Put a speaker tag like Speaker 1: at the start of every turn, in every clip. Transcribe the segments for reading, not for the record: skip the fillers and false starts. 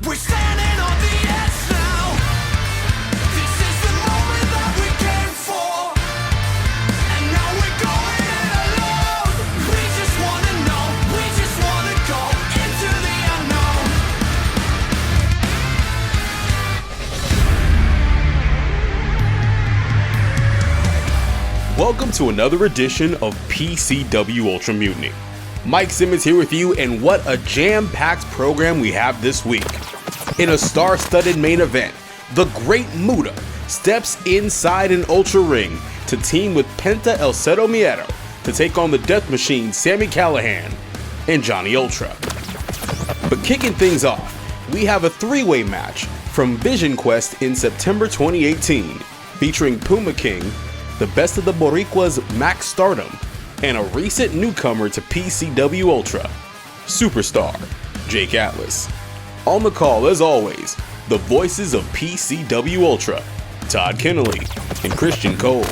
Speaker 1: We're standing on the edge now. This is the moment that we came for. And now we're going it alone. We just wanna know, we just wanna go into the unknown.
Speaker 2: Welcome to another edition of PCW Ultra Mutiny. Mike Simmons here with you, and what a jam-packed program we have this week. In a star-studded main event, the Great Muta steps inside an Ultra ring to team with Penta el Zero M to take on the Death Machine Sami Callihan and Johnny Ultra. But kicking things off, we have a three-way match from Vision Quest in September 2018, featuring Puma King, the best of the Boricuas Maxx Stardom, and a recent newcomer to PCW Ultra, Superstar Jake Atlas. On the call, as always, the voices of PCW Ultra, Todd Keneley and Christian Cole.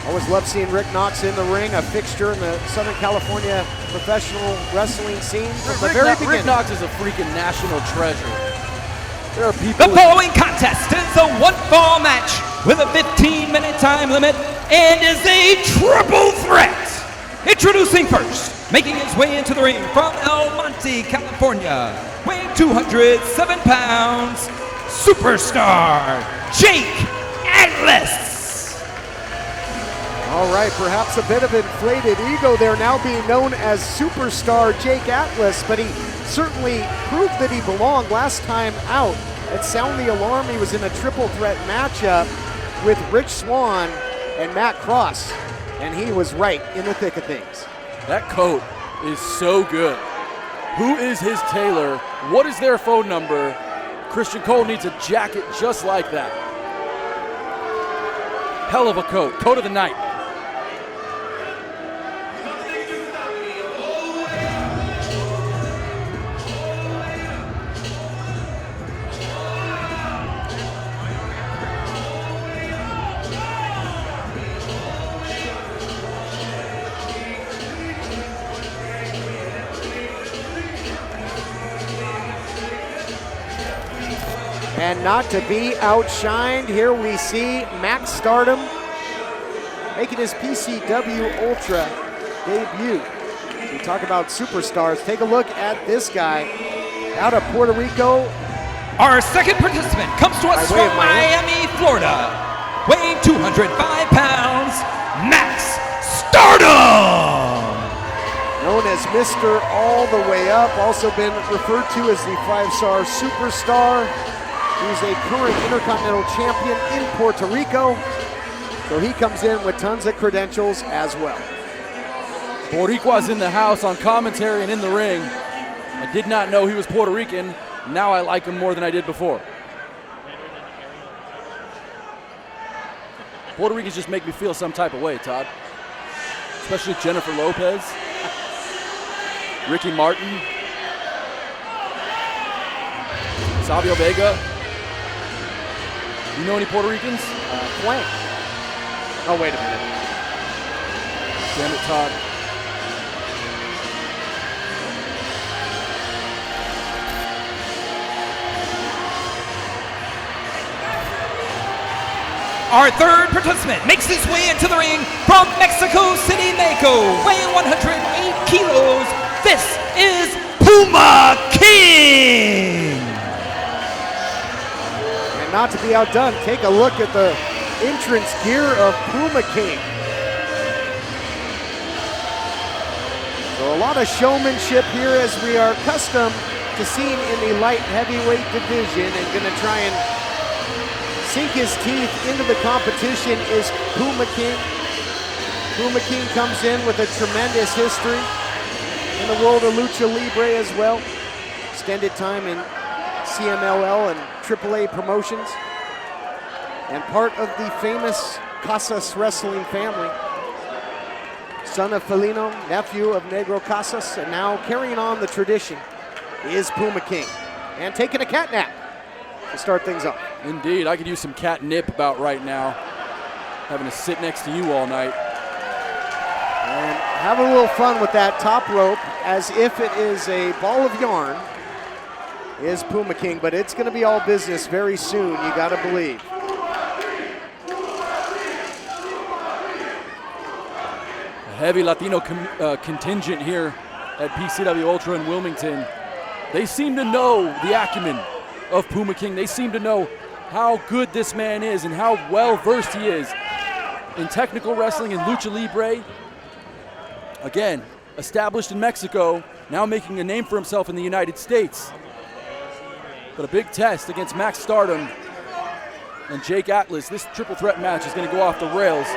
Speaker 3: Always love seeing Rick Knox in the ring, a fixture in the Southern California professional wrestling scene from the very beginning.
Speaker 4: Rick Knox is a freaking national treasure. There are people.
Speaker 5: The following contest is a one-fall match with a 15-minute time limit and is a triple threat. Introducing first, making his way into the ring from El Monte, California, weighing 207 pounds, Superstar Jake Atlas.
Speaker 3: All right, perhaps a bit of inflated ego there, now being known as Superstar Jake Atlas, but he certainly proved that he belonged last time out. At Sound the Alarm, he was in a triple threat matchup with Rich Swann and Matt Cross, and he was right in the thick of things.
Speaker 4: That coat is so good. Who is his tailor? What is their phone number? Christian Cole needs a jacket just like that. Hell of a coat. Coat of the night.
Speaker 3: And not to be outshined, here we see Maxx Stardom making his PCW Ultra debut. We talk about superstars. Take a look at this guy out of Puerto Rico.
Speaker 5: Our second participant comes to us from Miami, Florida, weighing 205 pounds, Maxx Stardom.
Speaker 3: Known as Mr. All the Way Up, also been referred to as the 5-star superstar. He's a current Intercontinental Champion in Puerto Rico, so he comes in with tons of credentials as well.
Speaker 4: Boricua's in the house on commentary and in the ring. I did not know he was Puerto Rican. Now I like him more than I did before. Puerto Ricans just make me feel some type of way, Todd. Especially Jennifer Lopez, Ricky Martin, Savio Vega. You know any Puerto Ricans?
Speaker 3: Blank. Oh, wait a minute.
Speaker 4: Damn it, Todd.
Speaker 5: Our third participant makes his way into the ring from Mexico City, Mexico, weighing 108 kilos. This is Puma King.
Speaker 3: Not to be outdone, take a look at the entrance gear of Puma King. So a lot of showmanship here, as we are accustomed to seeing in the light heavyweight division, and gonna try and sink his teeth into the competition is Puma King. Puma King comes in with a tremendous history in the world of Lucha Libre as well. Extended time in CMLL and AAA promotions, and part of the famous Casas wrestling family. Son of Felino, nephew of Negro Casas, and now carrying on the tradition is Puma King, and taking a cat nap to start things off.
Speaker 4: Indeed, I could use some catnip about right now. Having to sit next to you all night.
Speaker 3: And have a little fun with that top rope as if it is a ball of yarn. is Puma King, but it's going to be all business very soon, you got to believe.
Speaker 4: A heavy Latino contingent here at PCW Ultra in Wilmington. They seem to know the acumen of Puma King. They seem to know how good this man is and how well versed he is in technical wrestling and lucha libre. Again, established in Mexico, now making a name for himself in the United States. But a big test against Maxx Stardom and Jake Atlas. This triple threat match is going to go off the rails.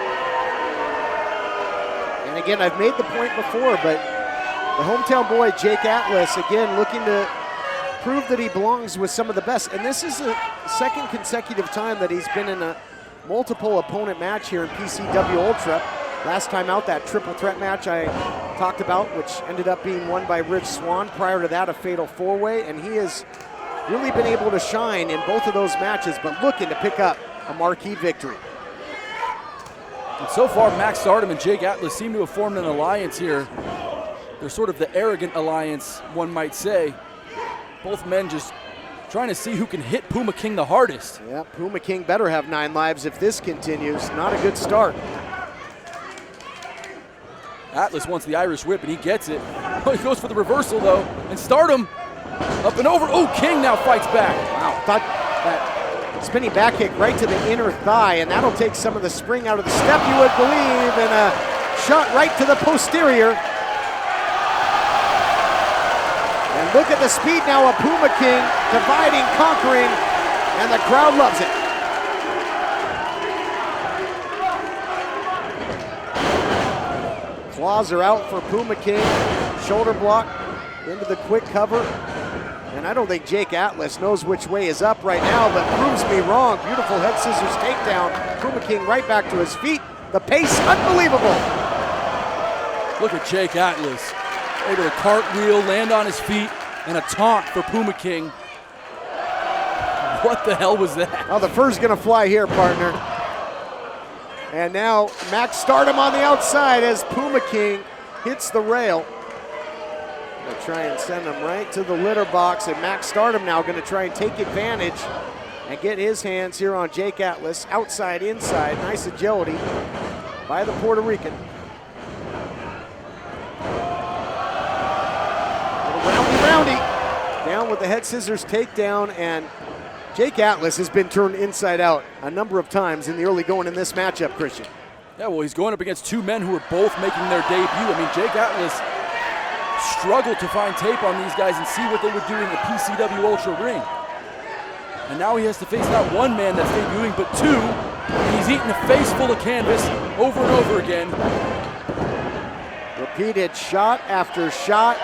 Speaker 3: And again, I've made the point before, but the hometown boy, Jake Atlas, again, looking to prove that he belongs with some of the best. And this is the second consecutive time that he's been in a multiple opponent match here in PCW Ultra. Last time out, that triple threat match I talked about, which ended up being won by Rich Swann. Prior to that, a fatal four-way, and he has really been able to shine in both of those matches, but looking to pick up a marquee victory.
Speaker 4: And so far, Maxx Stardom and Jake Atlas seem to have formed an alliance here. They're sort of the arrogant alliance, one might say. Both men just trying to see who can hit Puma King the hardest.
Speaker 3: Yeah, Puma King better have 9 lives if this continues. Not a good start.
Speaker 4: Atlas wants the Irish whip, and he gets it. He goes for the reversal, though, and Stardom up and over. Oh, King now fights back.
Speaker 3: Wow, thought that spinning back kick right to the inner thigh, and that'll take some of the spring out of the step, you would believe, and a shot right to the posterior. And look at the speed now of Puma King, dividing, conquering, and the crowd loves it. Claws are out for Puma King. Shoulder block into the quick cover. And I don't think Jake Atlas knows which way is up right now, but proves me wrong. Beautiful head scissors takedown. Puma King right back to his feet. The pace, unbelievable.
Speaker 4: Look at Jake Atlas. Able to cartwheel, land on his feet, and a taunt for Puma King. What the hell was that?
Speaker 3: Oh, the fur's gonna fly here, partner. And now Maxx Stardom on the outside as Puma King hits the rail. Gonna try and send him right to the litter box, and Maxx Stardom now gonna try and take advantage and get his hands here on Jake Atlas. Outside, inside, nice agility by the Puerto Rican. Roundy, down with the head scissors takedown, and Jake Atlas has been turned inside out a number of times in the early going in this matchup, Christian.
Speaker 4: Yeah, well, he's going up against two men who are both making their debut. I mean, Jake Atlas struggled to find tape on these guys and see what they would do in the PCW Ultra ring. And now he has to face not one man that's debuting, but two. And he's eating a face full of canvas over and over again.
Speaker 3: Repeated shot after shot.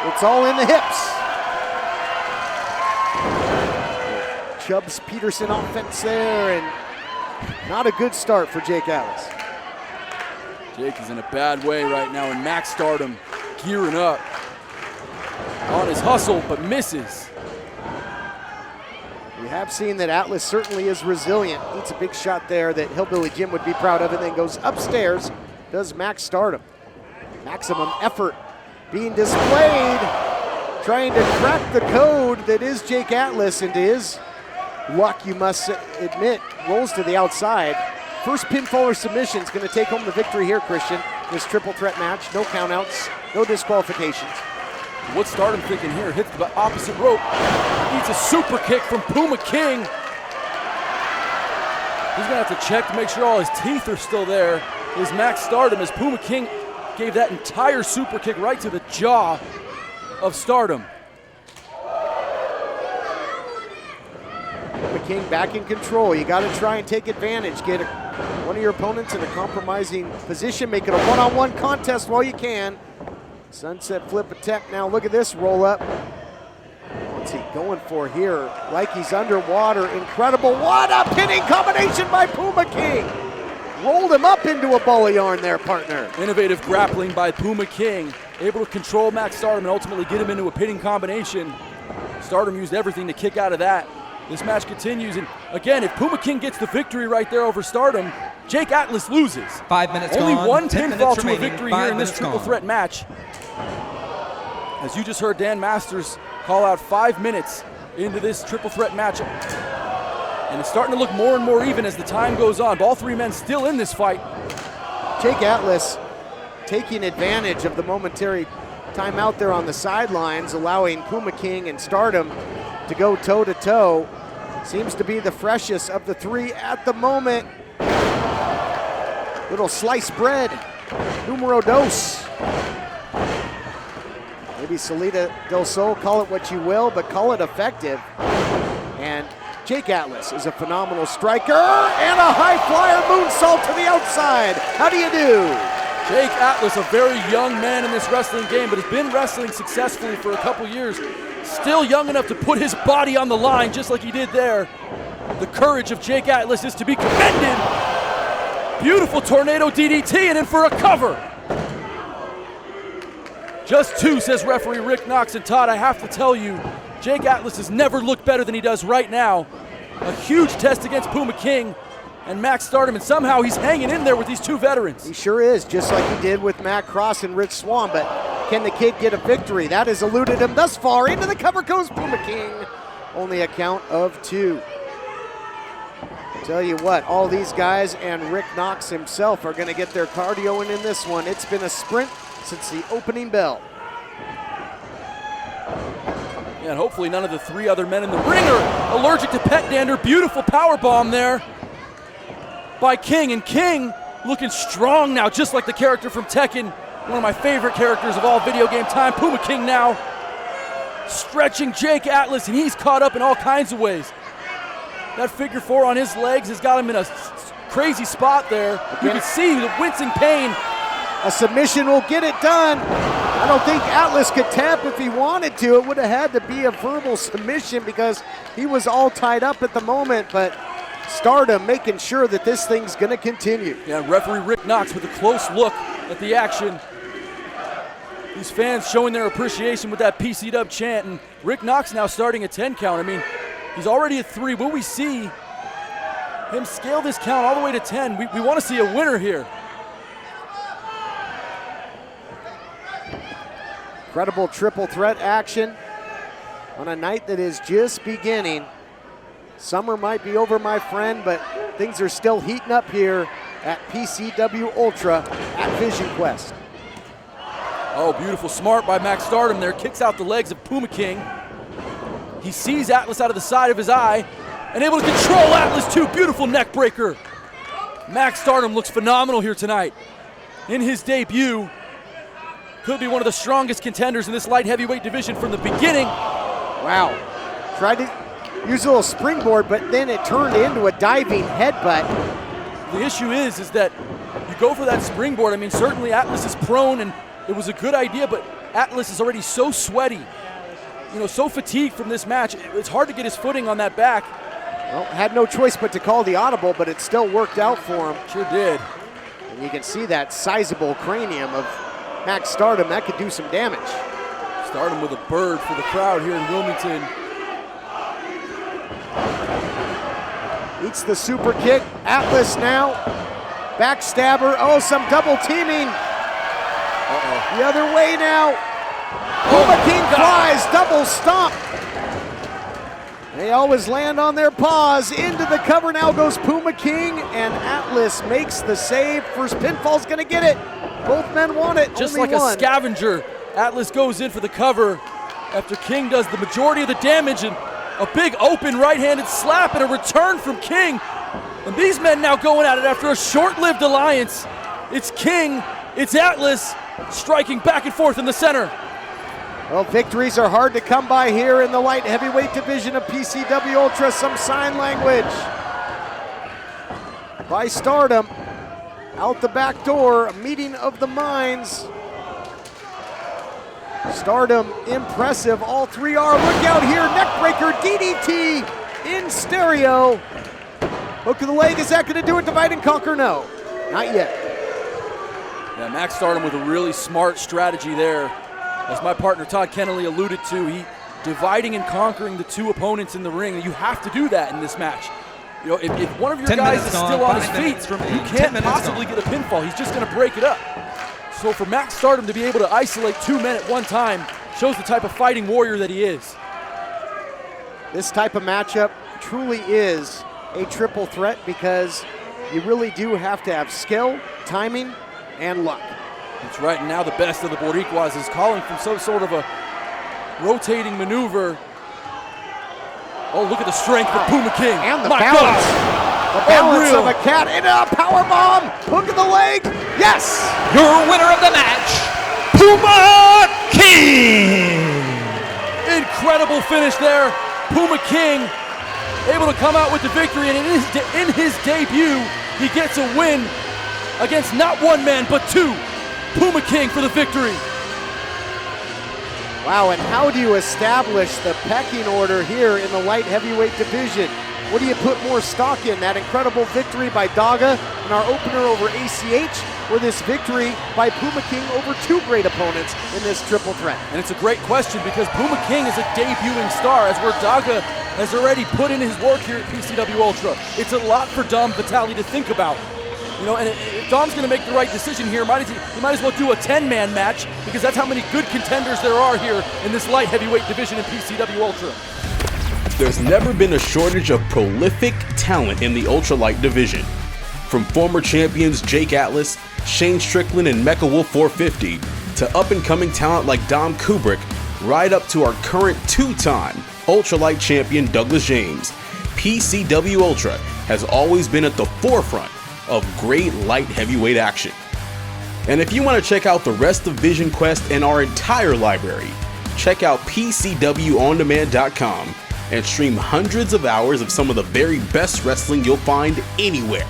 Speaker 3: It's all in the hips. Chubbs Peterson offense there, and not a good start for Jake Atlas.
Speaker 4: Jake is in a bad way right now, and Maxx Stardom gearing up on his hustle, but misses.
Speaker 3: We have seen that Atlas certainly is resilient. Eats a big shot there that Hillbilly Jim would be proud of, and then goes upstairs, does Maxx Stardom. Maximum effort being displayed, trying to crack the code that is Jake Atlas, and to his luck, you must admit, rolls to the outside. First pinfall or submission is going to take home the victory here, Christian. This triple threat match, no countouts, no disqualifications.
Speaker 4: What's Stardom thinking here? Hits the opposite rope. Eats a super kick from Puma King. He's going to have to check to make sure all his teeth are still there. Is Maxx Stardom, as Puma King gave that entire super kick right to the jaw of Stardom.
Speaker 3: Puma King back in control. You got to try and take advantage. Get one of your opponents in a compromising position. Make it a one-on-one contest while you can. Sunset flip attack now. Look at this roll up. What's he going for here? Like he's underwater. Incredible. What a pinning combination by Puma King. Rolled him up into a ball of yarn there, partner.
Speaker 4: Innovative grappling by Puma King. Able to control Maxx Stardom and ultimately get him into a pinning combination. Stardom used everything to kick out of that. This match continues, and again, if Puma King gets the victory right there over Stardom, Jake Atlas loses.
Speaker 5: 5 minutes
Speaker 4: Only
Speaker 5: gone.
Speaker 4: one
Speaker 5: 10
Speaker 4: pinfall
Speaker 5: minutes
Speaker 4: to a
Speaker 5: remaining.
Speaker 4: victory
Speaker 5: 5
Speaker 4: here in this
Speaker 5: minutes
Speaker 4: triple
Speaker 5: gone.
Speaker 4: threat match. As you just heard Dan Masters call out 5 minutes into this triple threat matchup. And it's starting to look more and more even as the time goes on. All three men still in this fight.
Speaker 3: Jake Atlas taking advantage of the momentary time out there on the sidelines, allowing Puma King and Stardom to go toe-to-toe. Seems to be the freshest of the three at the moment. Little sliced bread, numero dos. Maybe Salida del Sol, call it what you will, but call it effective. And Jake Atlas is a phenomenal striker, and a high flyer moonsault to the outside. How do you do?
Speaker 4: Jake Atlas, a very young man in this wrestling game, but has been wrestling successfully for a couple years. Still young enough to put his body on the line just like he did there. The courage of Jake Atlas is to be commended. Beautiful tornado DDT and in for a cover. Just two, says referee Rick Knox. And Todd, I have to tell you, Jake Atlas has never looked better than he does right now. A huge test against Puma King and Maxx Stardom, and somehow he's hanging in there with these two veterans.
Speaker 3: He sure is, just like he did with Matt Cross and Rich Swann, but can the kid get a victory? That has eluded him thus far. Into the cover goes Puma King. Only a count of two. Tell you what, all these guys and Rick Knox himself are gonna get their cardio in this one. It's been a sprint since the opening bell.
Speaker 4: Yeah, and hopefully none of the three other men in the ring are allergic to pet dander. Beautiful power bomb there by King, and King looking strong now, just like the character from Tekken, one of my favorite characters of all video game time. Puma King now stretching Jake Atlas, and he's caught up in all kinds of ways. That figure four on his legs has got him in a crazy spot there. You can see the wincing pain.
Speaker 3: A submission will get it done. I don't think Atlas could tap if he wanted to. It would have had to be a verbal submission because he was all tied up at the moment, but Stardom making sure that this thing's gonna continue.
Speaker 4: Yeah, referee Rick Knox with a close look at the action. These fans showing their appreciation with that PCW chant, and Rick Knox now starting a 10 count. I mean, he's already at 3. Will we see him scale this count all the way to 10? We want to see a winner here.
Speaker 3: Incredible triple threat action on a night that is just beginning. Summer might be over, my friend, but things are still heating up here at PCW Ultra at Vision Quest.
Speaker 4: Oh, beautiful smart by Maxx Stardom there. Kicks out the legs of Puma King. He sees Atlas out of the side of his eye and able to control Atlas too. Beautiful neck breaker. Maxx Stardom looks phenomenal here tonight. In his debut, could be one of the strongest contenders in this light heavyweight division from the beginning.
Speaker 3: Wow. Tried to use a little springboard, but then it turned into a diving headbutt.
Speaker 4: The issue is that you go for that springboard. I mean, certainly Atlas is prone, and it was a good idea, but Atlas is already so sweaty, so fatigued from this match. It's hard to get his footing on that back.
Speaker 3: Well, had no choice but to call the audible, but it still worked out for him.
Speaker 4: Sure did.
Speaker 3: And you can see that sizable cranium of Maxx Stardom. That could do some damage.
Speaker 4: Stardom with a bird for the crowd here in Wilmington.
Speaker 3: Eats the super kick. Atlas now. Backstabber. Oh, some double teaming. The other way now. Puma King flies. Double stomp. They always land on their paws. Into the cover now goes Puma King, and Atlas makes the save. First pinfall's gonna get it. Both men want it.
Speaker 4: Just
Speaker 3: only
Speaker 4: like
Speaker 3: one.
Speaker 4: a scavenger, Atlas goes in for the cover after King does the majority of the damage, and a big open right-handed slap and a return from King. And these men now going at it after a short-lived alliance. It's King, it's Atlas, striking back and forth in the center.
Speaker 3: Well, victories are hard to come by here in the light heavyweight division of PCW Ultra. Some sign language by Stardom. Out the back door, a meeting of the minds. Stardom impressive, all three are. Look out here, neckbreaker, DDT in stereo. Hook of the leg, is that gonna do it? Divide and conquer? No, not yet.
Speaker 4: Yeah, Maxx Stardom with a really smart strategy there. As my partner Todd Keneley alluded to, he dividing and conquering the two opponents in the ring. You have to do that in this match. If one of your guys is still on his feet, you can't possibly get a pinfall. He's just gonna break it up. So for Maxx Stardom to be able to isolate two men at one time shows the type of fighting warrior that he is.
Speaker 3: This type of matchup truly is a triple threat because you really do have to have skill, timing, and luck.
Speaker 4: That's right, and now the best of the Boricuas is calling from some sort of a rotating maneuver. Oh, look at the strength of Puma King.
Speaker 3: And the
Speaker 4: My
Speaker 3: balance.
Speaker 4: God.
Speaker 3: The balance
Speaker 4: Unreal.
Speaker 3: of a cat into a power bomb. Hook in the leg. Yes.
Speaker 5: Your winner of the match, Puma King.
Speaker 4: Incredible finish there. Puma King able to come out with the victory, and in his debut, he gets a win against not one man, but two. Puma King for the victory.
Speaker 3: Wow, and how do you establish the pecking order here in the light heavyweight division? What do you put more stock in? That incredible victory by Daga in our opener over ACH, or this victory by Puma King over two great opponents in this triple threat?
Speaker 4: And it's a great question because Puma King is a debuting star, as where Daga has already put in his work here at PCW Ultra. It's a lot for Dom Vitale to think about. You know, and if Dom's going to make the right decision here, he might as well do a 10-man match because that's how many good contenders there are here in this light heavyweight division in PCW Ultra.
Speaker 2: There's never been a shortage of prolific talent in the ultralight division. From former champions Jake Atlas, Shane Strickland, and Mecha Wolf 450, to up-and-coming talent like Dom Kubrick, right up to our current two-time ultralight champion Douglas James, PCW Ultra has always been at the forefront of great light heavyweight action. And if you want to check out the rest of Vision Quest and our entire library, check out PCWOnDemand.com and stream hundreds of hours of some of the very best wrestling you'll find anywhere.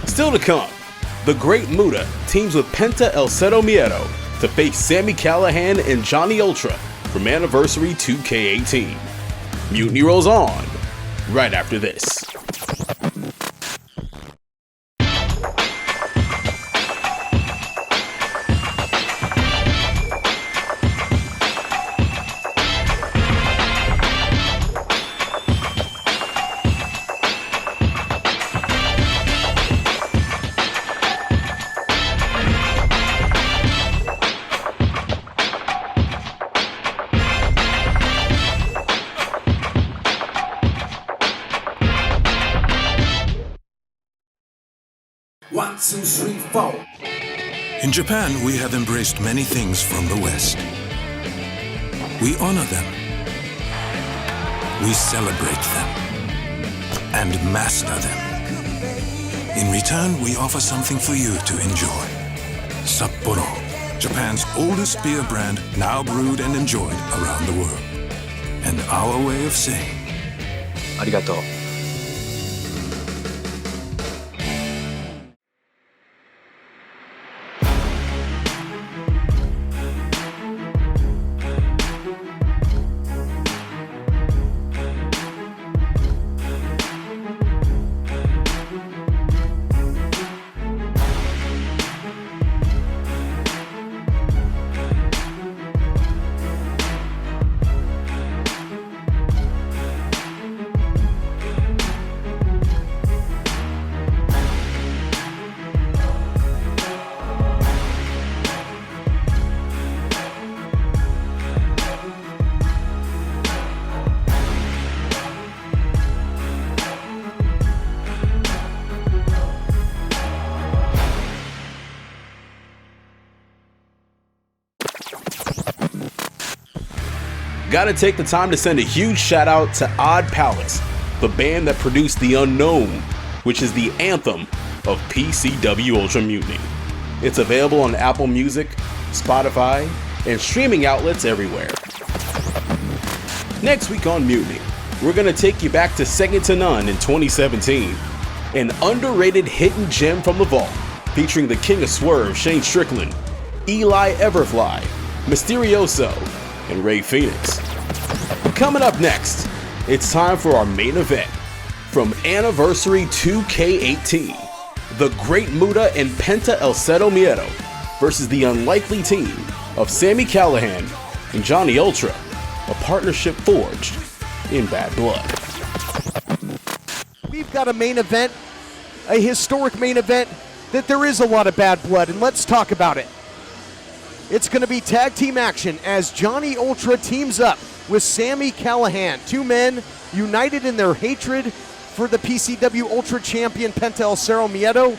Speaker 2: Still to come, the Great Muta teams with Penta el Zero M to face Sami Callihan and Johnny Ultra from Anniversary 2K18. Mutiny rolls on right after this.
Speaker 6: In Japan, we have embraced many things from the West. We honor them. We celebrate them. And master them. In return, we offer something for you to enjoy. Sapporo, Japan's oldest beer brand, now brewed and enjoyed around the world. And our way of saying,
Speaker 7: Arigato.
Speaker 2: Gotta take the time to send a huge shout out to Odd Palace, the band that produced The Unknown, which is the anthem of PCW Ultra Mutiny. It's available on Apple Music, Spotify, and streaming outlets everywhere. Next week on Mutiny, we're gonna take you back to Second to None in 2017, an underrated hidden gem from the vault, featuring the King of Swerve, Shane Strickland, Eli Everfly, Mysterioso, and Ray Phoenix. Coming up next, it's time for our main event. From Anniversary 2K18, the Great Muta and Penta el Zero M versus the unlikely team of Sami Callihan and Johnny Ultra, a partnership forged in bad blood.
Speaker 3: We've got a main event, a historic main event, that there is a lot of bad blood, and let's talk about it. It's going to be tag team action as Johnny Ultra teams up with Sami Callihan. Two men united in their hatred for the PCW Ultra champion Penta el Zero M,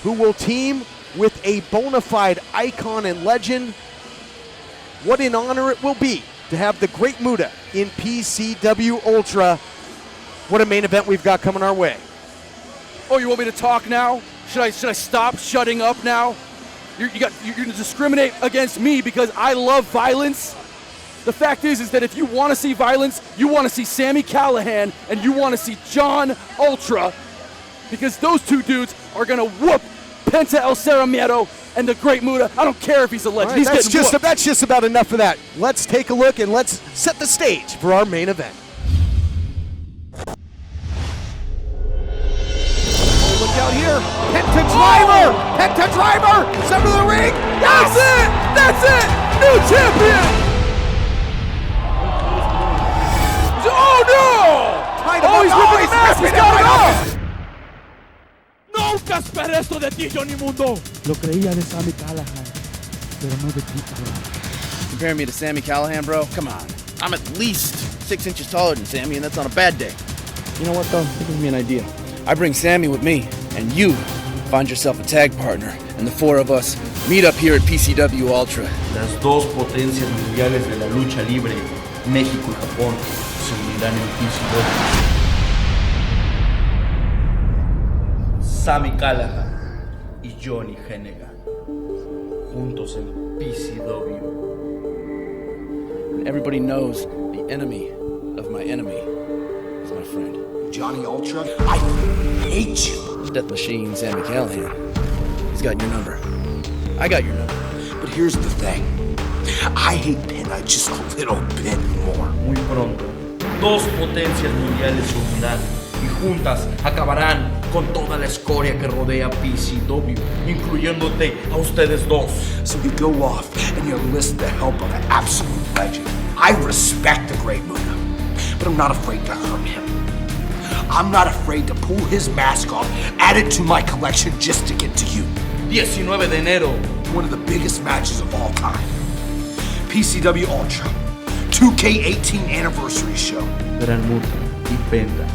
Speaker 3: who will team with a bona fide icon and legend. What an honor it will be to have the Great Muta in PCW Ultra. What a main event we've got coming our way.
Speaker 4: Oh, you want me to talk now? Should I stop shutting up now? You're going to discriminate against me because I love violence? The fact is that if you want to see violence, you want to see Sami Callihan and you want to see John Ultra, because those two dudes are going to whoop Penta el Zero M and the Great Muta. I don't care if he's a legend.
Speaker 3: Right,
Speaker 4: he's
Speaker 3: that's
Speaker 4: getting whooped.
Speaker 3: That's just about enough of that. Let's take a look and let's set the stage for our main event. Look out here, Penta driver! Penta driver! Center of the ring!
Speaker 4: That's it! That's it! New champion! Oh no! He's ripping the mask! He's got it off!
Speaker 8: Nunca esperé esto de ti, Johnny Mundo.
Speaker 9: Lo creía de Sami Callihan, pero no de ti, bro.
Speaker 10: Compare me to Sami Callihan, bro? Come on. I'm at least 6 inches taller than Sami, and that's on a bad day. You know what, though? That gives me an idea. I bring Sami with me, and you find yourself a tag partner, and the four of us meet up here at PCW Ultra.
Speaker 11: Las dos potencias mundiales de la lucha libre, México y Japón, se unirán en PCW. Sami Callihan y Johnny Hennigan, juntos en PCW.
Speaker 10: Everybody knows the enemy of my enemy is my friend.
Speaker 12: Johnny Ultra, I hate you.
Speaker 10: Death Machine, Sami Callihan. He's got your number. I got your number.
Speaker 12: But here's the thing. I hate Penta just a little bit more.
Speaker 11: Muy pronto, dos potencias mundiales se unirán y juntas acabarán con toda la escoria que rodea PCW, incluyéndote a ustedes dos.
Speaker 12: So you go off and you enlist the help of an absolute legend. I respect the Great Muta, but I'm not afraid to hurt him. I'm not afraid to pull his mask off, add it to my collection just to get to you.
Speaker 11: 19 de enero.
Speaker 12: One of the biggest matches of all time. PCW Ultra, 2K18 Anniversary Show.
Speaker 11: Gran Muta y Penta,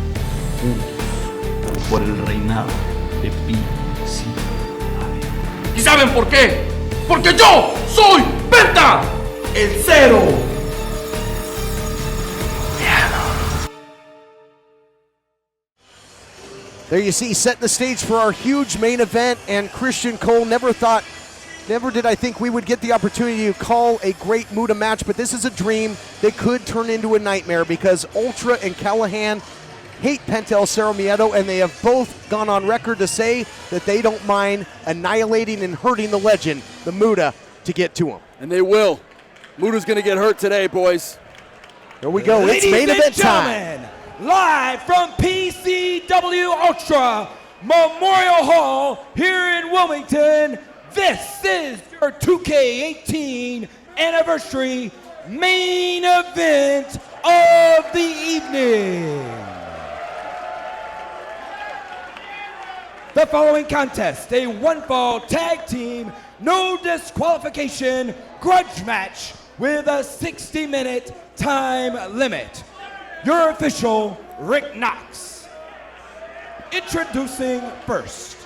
Speaker 11: juntos por el reinado de PCW. ¿Y saben por qué? ¡Porque yo soy Penta el Zero!
Speaker 3: There you see, setting the stage for our huge main event, and Christian Cole never did I think we would get the opportunity to call a Great Muta match, but this is a dream that could turn into a nightmare because Ultra and Callihan hate Penta el Zero M, and they have both gone on record to say that they don't mind annihilating and hurting the legend, the Muta, to get to him.
Speaker 4: And they will. Muta's gonna get hurt today, boys.
Speaker 3: Here we go, it's main event time.
Speaker 5: Live from PCW Ultra Memorial Hall here in Wilmington, this is your 2K18 anniversary main event of the evening. The following contest, a one-fall tag team, no disqualification grudge match with a 60-minute time limit. Your official, Rick Knox. Introducing first.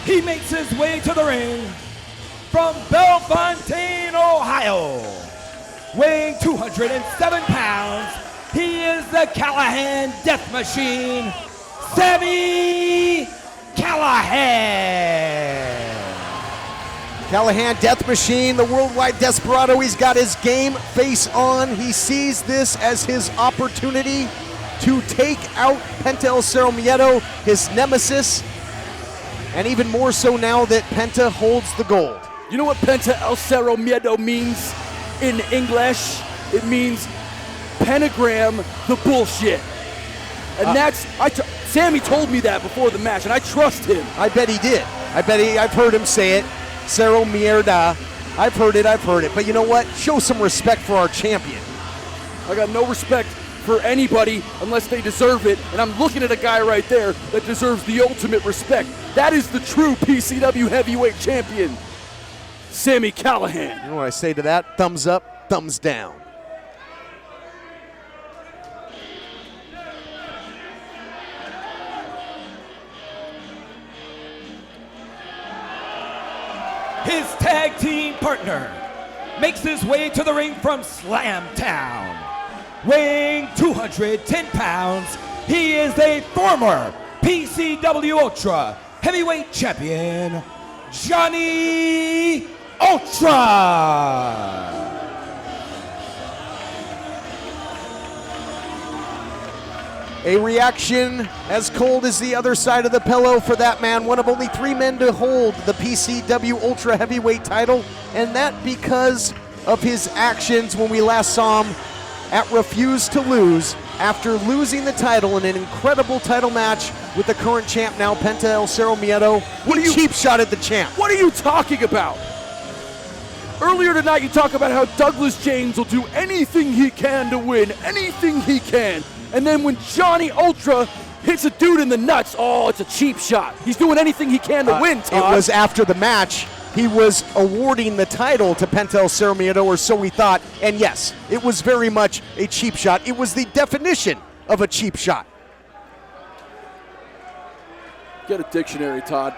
Speaker 5: He makes his way to the ring from Bellefontaine, Ohio. Weighing 207 pounds, he is the Callihan Death Machine, Sami Callihan.
Speaker 3: Callihan Death Machine, the worldwide desperado. He's got his game face on. He sees this as his opportunity to take out Penta el Zero M, his nemesis, and even more so now that Penta holds the gold.
Speaker 4: You know what Penta el Zero M means in English? It means pentagram the bullshit. And Sami told me that before the match, and I trust him.
Speaker 3: I bet he did. I've heard him say it. Cero mierda. I've heard it. But you know what? Show some respect for our champion.
Speaker 4: I got no respect for anybody unless they deserve it, and I'm looking at a guy right there that deserves the ultimate respect. That is the true PCW heavyweight champion, Sami Callihan.
Speaker 3: You know what I say to that? Thumbs up, thumbs down.
Speaker 5: His tag team partner makes his way to the ring from Slam Town. Weighing 210 pounds, he is a former PCW Ultra Heavyweight Champion, Johnny Ultra.
Speaker 3: A reaction as cold as the other side of the pillow for that man, one of only 3 men to hold the PCW Ultra Heavyweight title, and that because of his actions when we last saw him at Refuse to Lose after losing the title in an incredible title match with the current champ now, Penta el Zero M. He cheap shot at the champ.
Speaker 4: What are you talking about? Earlier tonight you talk about how Douglas James will do anything he can to win, anything he can. And then when Johnny Ultra hits a dude in the nuts, oh, it's a cheap shot. He's doing anything he can to win, Todd.
Speaker 3: It was after the match. He was awarding the title to Penta el Zero M, or so we thought. And yes, it was very much a cheap shot. It was the definition of a cheap shot.
Speaker 4: Get a dictionary, Todd.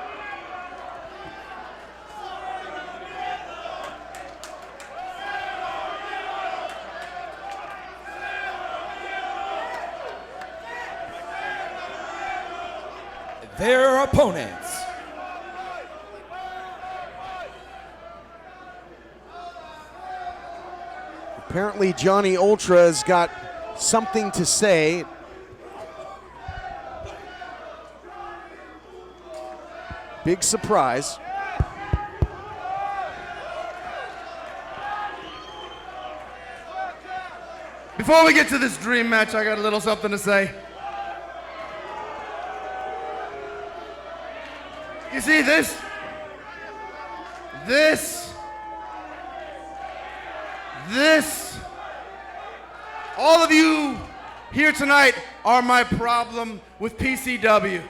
Speaker 5: Their opponents.
Speaker 3: Apparently Johnny Ultra has got something to say. Big surprise.
Speaker 10: Before we get to this dream match, I got a little something to say. You see this? All of you here tonight are my problem with PCW.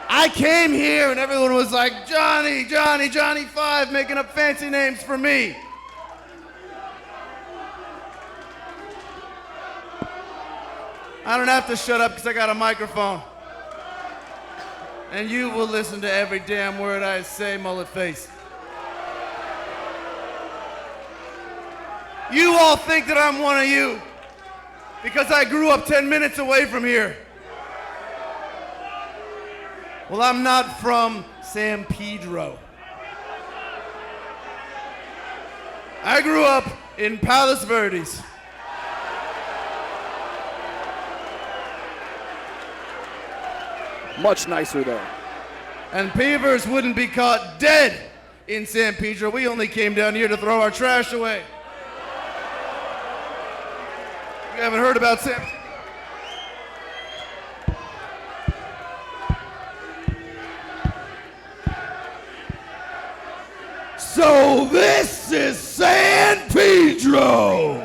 Speaker 10: I came here and everyone was like, Johnny 5, making up fancy names for me. I don't have to shut up because I got a microphone. And you will listen to every damn word I say, mullet face. You all think that I'm one of you because I grew up 10 minutes away from here. Well, I'm not from San Pedro. I grew up in Palos Verdes.
Speaker 4: Much nicer there.
Speaker 10: And Peavers wouldn't be caught dead in San Pedro. We only came down here to throw our trash away. You haven't heard about San Pedro?
Speaker 8: So this is San Pedro.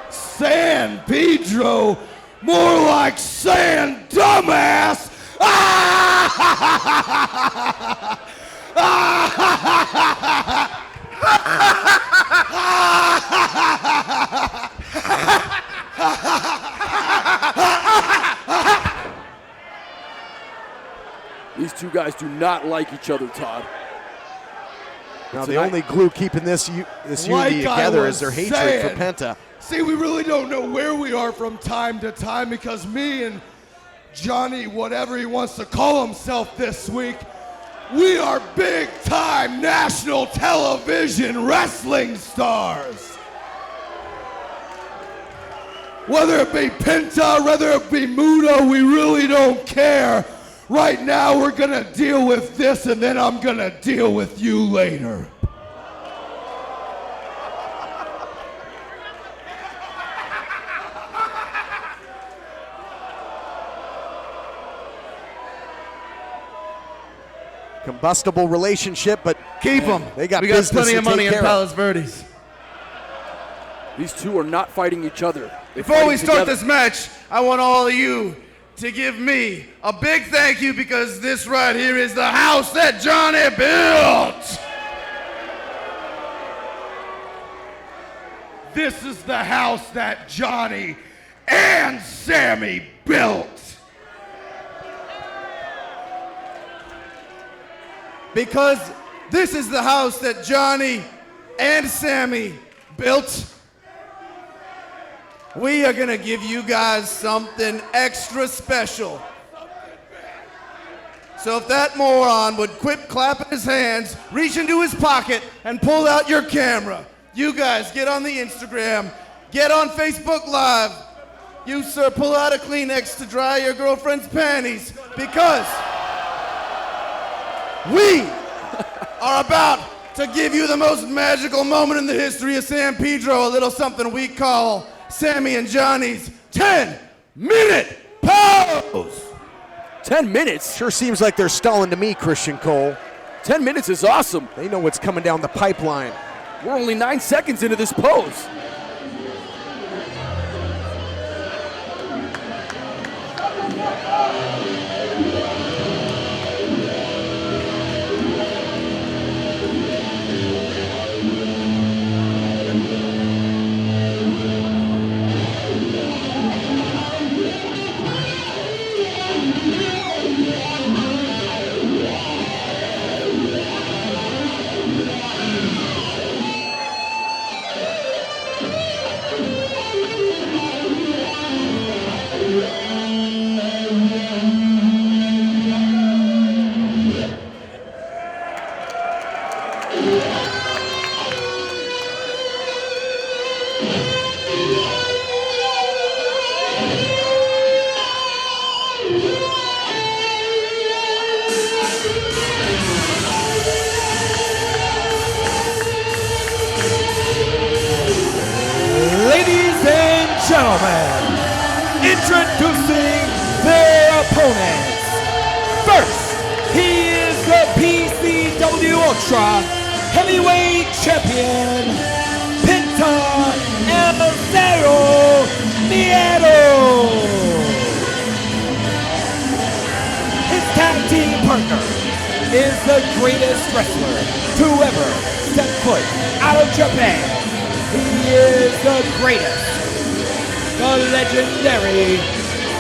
Speaker 8: San Pedro, more like San Dumbass.
Speaker 4: These two guys do not like each other, Todd.
Speaker 3: Now the only glue keeping this unity together is their hatred for Penta.
Speaker 8: See, we really don't know where we are from time to time because me and Johnny, whatever he wants to call himself this week, we are big-time national television wrestling stars. Whether it be Penta, whether it be Muta, we really don't care. Right now, we're gonna deal with this, and then I'm gonna deal with you later.
Speaker 3: combustible relationship, but
Speaker 10: keep them.
Speaker 3: They got
Speaker 10: we got
Speaker 3: business
Speaker 10: plenty
Speaker 3: to
Speaker 10: of money
Speaker 3: take
Speaker 10: in
Speaker 3: care of.
Speaker 10: Palos Verdes.
Speaker 4: These two are not fighting each other. They're
Speaker 10: Before we
Speaker 4: fighting
Speaker 10: start
Speaker 4: together.
Speaker 10: this match, I want all of you to give me a big thank you because this right here is the house that Johnny built.
Speaker 8: This is the house that Johnny and Sami built.
Speaker 10: Because this is the house that Johnny and Sami built, we are gonna give you guys something extra special. So if that moron would quit clapping his hands, reach into his pocket, and pull out your camera. You guys, get on the Instagram, get on Facebook Live. You, sir, pull out a Kleenex to dry your girlfriend's panties, because we are about to give you the most magical moment in the history of San Pedro, a little something we call Sami and Johnny's 10-minute pose.
Speaker 4: 10 minutes?
Speaker 3: Sure seems like they're stalling to me, Christian Cole.
Speaker 4: 10 minutes is awesome.
Speaker 3: They know what's coming down the pipeline.
Speaker 4: We're only 9 seconds into this pose.
Speaker 5: Gentlemen, introducing their opponents. First, he is the PCW Ultra Heavyweight Champion, Penta el Zero M. His tag team partner is the greatest wrestler to ever step foot out of Japan. He is the greatest, the legendary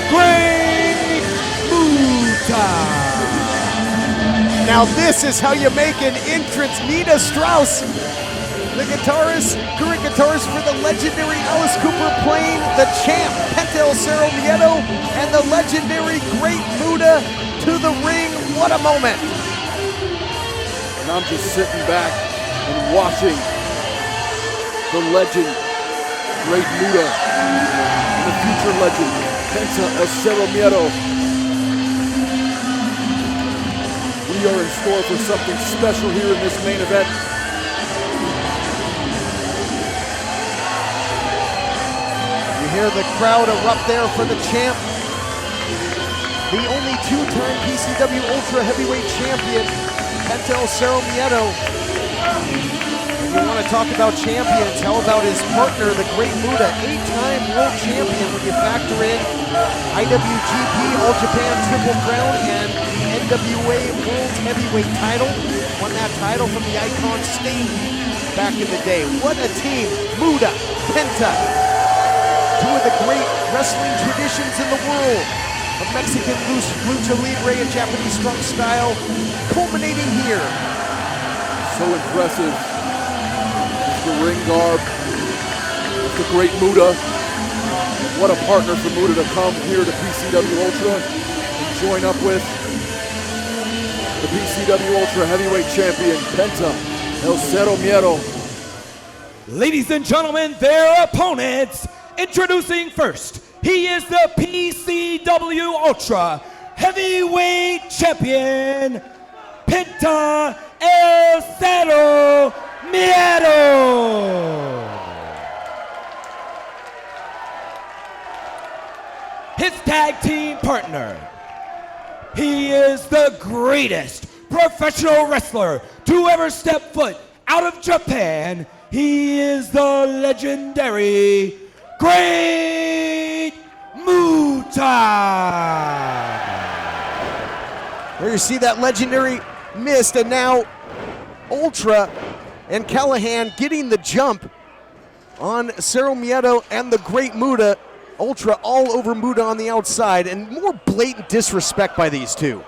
Speaker 5: Great Muta.
Speaker 3: Now this is how you make an entrance. Nita Strauss, the guitarist, current guitarist for the legendary Alice Cooper, playing the champ, Penta el Zero M, and the legendary Great Muta to the ring. What a moment.
Speaker 4: And I'm just sitting back and watching the legend, Great Muta, and the future legend, Penta el Zero M. We are in store for something special here in this main event.
Speaker 3: You hear the crowd erupt there for the champ. The only two-time PCW Ultra Heavyweight Champion, Penta el Zero M. You want to talk about champions, how about his partner, the Great Muta, 8-time world champion when you factor in IWGP All Japan Triple Crown and NWA World Heavyweight title. Won that title from the Icon Sting back in the day. What a team, Muta, Penta, two of the great wrestling traditions in the world, of Mexican lucha libre and Japanese strong style, culminating here.
Speaker 4: So impressive. The ring garb of the Great Muta. What a partner for Muta to come here to PCW Ultra and join up with the PCW Ultra Heavyweight Champion, Penta el Zero M.
Speaker 5: Ladies and gentlemen, their opponents. Introducing first, he is the PCW Ultra Heavyweight Champion, Penta el Zero M. His tag team partner, he is the greatest professional wrestler to ever step foot out of Japan. He is the legendary Great Muta.
Speaker 3: There you see that legendary mist, and now Ultra and Callihan getting the jump on Zero Miedo and the Great Muta. Ultra all over Muta on the outside, and more blatant disrespect by these two.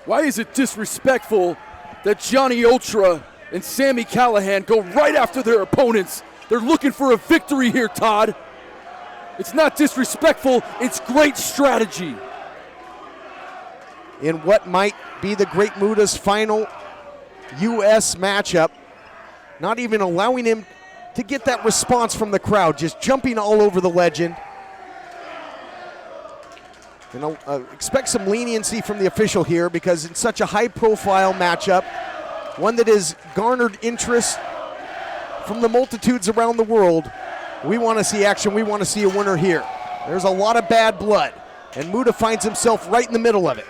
Speaker 4: Why is it disrespectful that Johnny Ultra and Sami Callihan go right after their opponents? They're looking for a victory here, Todd. It's not disrespectful, it's great strategy.
Speaker 3: In what might be the Great Muta's final U.S. matchup, not even allowing him to get that response from the crowd, just jumping all over the legend. And expect some leniency from the official here, because it's such a high-profile matchup, one that has garnered interest from the multitudes around the world. We want to see action. We want to see a winner here. There's a lot of bad blood, and Muta finds himself right in the middle of it.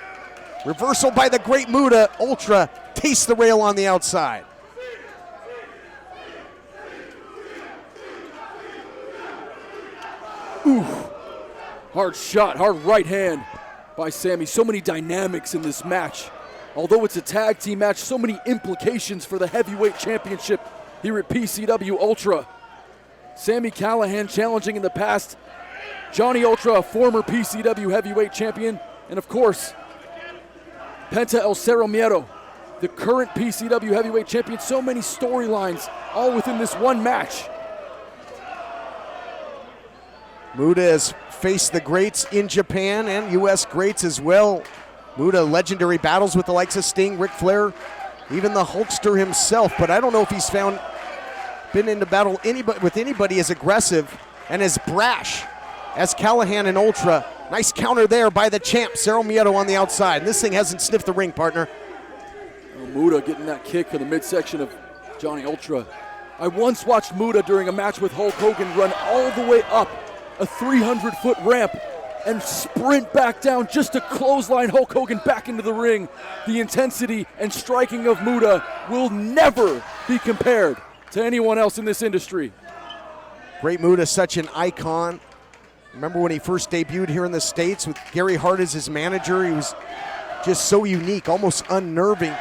Speaker 3: Reversal by the Great Muta. Ultra tastes the rail on the outside.
Speaker 4: Ooh. Hard shot, hard right hand by Sami. So many dynamics in this match. Although it's a tag team match, so many implications for the heavyweight championship here at PCW Ultra. Sami Callihan challenging in the past Johnny Ultra, a former PCW heavyweight champion, and of course, Penta el Zero M, the current PCW heavyweight champion. So many storylines, all within this one match.
Speaker 3: Muta has faced the greats in Japan and U.S. greats as well. Muta legendary battles with the likes of Sting, Ric Flair, even the Hulkster himself, but I don't know if he's been into battle with anybody as aggressive and as brash as Callihan and Ultra. Nice counter there by the champ, Zero Miedo on the outside. And this thing hasn't sniffed the ring, partner.
Speaker 4: Muta getting that kick in the midsection of Johnny Ultra. I once watched Muta during a match with Hulk Hogan run all the way up a 300-foot ramp and sprint back down just to clothesline Hulk Hogan back into the ring. The intensity and striking of Muta will never be compared to anyone else in this industry.
Speaker 3: Great Muta, such an icon. Remember when he first debuted here in the States with Gary Hart as his manager? He was just so unique, almost unnerving.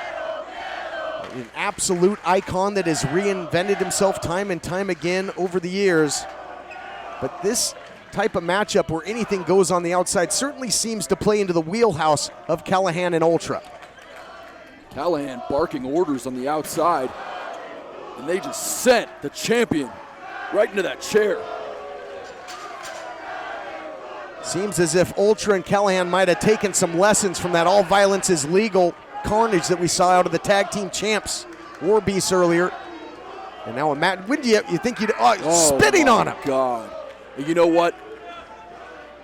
Speaker 3: An absolute icon that has reinvented himself time and time again over the years. But this type of matchup where anything goes on the outside certainly seems to play into the wheelhouse of Callihan and Ultra.
Speaker 4: Callihan barking orders on the outside, and they just sent the champion right into that chair.
Speaker 3: Seems as if Ultra and Callihan might have taken some lessons from that all violence is legal carnage that we saw out of the tag team champs, War Beasts, earlier. And now a Matt, when do you think you'd spitting on him?
Speaker 4: God. You know what?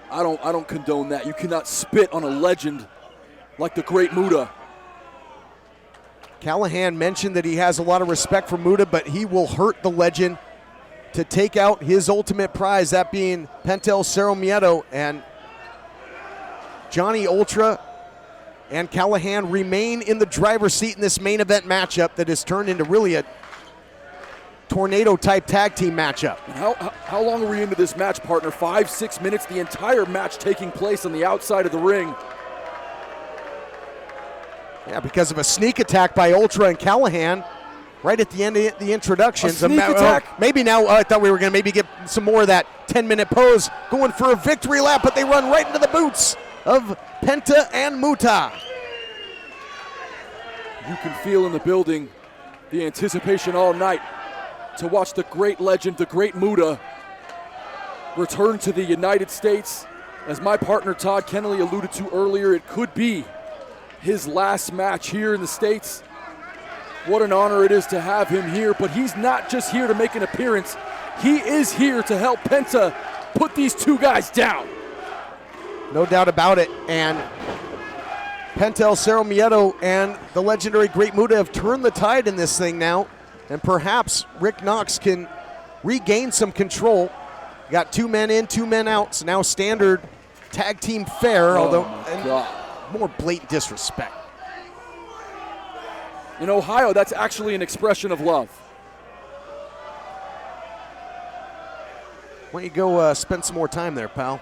Speaker 4: I don't condone that. You cannot spit on a legend like the Great Muta.
Speaker 3: Callihan mentioned that he has a lot of respect for Muta, but he will hurt the legend to take out his ultimate prize, that being Penta el Zero M. And Johnny Ultra and Callihan remain in the driver's seat in this main event matchup that has turned into really a tornado-type tag team matchup.
Speaker 4: And how long are we into this match, partner? 5-6 minutes, the entire match taking place on the outside of the ring.
Speaker 3: Yeah, because of a sneak attack by Ultra and Callihan right at the end of the introductions.
Speaker 4: A sneak attack?
Speaker 3: Maybe now, I thought we were going to maybe get some more of that 10-minute pose, going for a victory lap, but they run right into the boots of Penta and Muta.
Speaker 4: You can feel in the building the anticipation all night to watch the great legend, the Great Muta, return to the United States. As my partner Todd Keneley alluded to earlier, it could be his last match here in the States. What an honor it is to have him here, but he's not just here to make an appearance. He is here to help Penta put these two guys down.
Speaker 3: No doubt about it, and Penta el Zero M and the legendary Great Muta have turned the tide in this thing now. And perhaps Rick Knox can regain some control. Got 2 men in, 2 men out. So now standard tag team fair, although more blatant disrespect.
Speaker 4: In Ohio, that's actually an expression of love.
Speaker 3: Why don't you go spend some more time there, pal?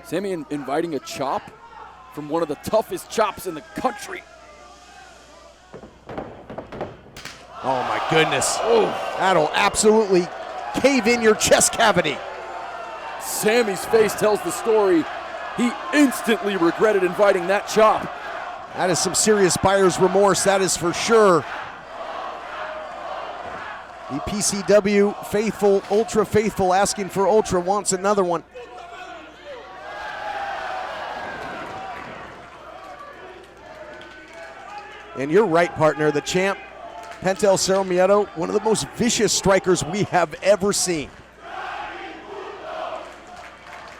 Speaker 4: Sami inviting a chop from one of the toughest chops in the country.
Speaker 3: Oh my goodness. Oh, that'll absolutely cave in your chest cavity.
Speaker 4: Sami's face tells the story. He instantly regretted inviting that chop.
Speaker 3: That is some serious buyer's remorse, that is for sure. The PCW faithful, ultra faithful, asking for ultra, wants another one. And you're right, partner, the champ, Penta el Zero M, one of the most vicious strikers we have ever seen.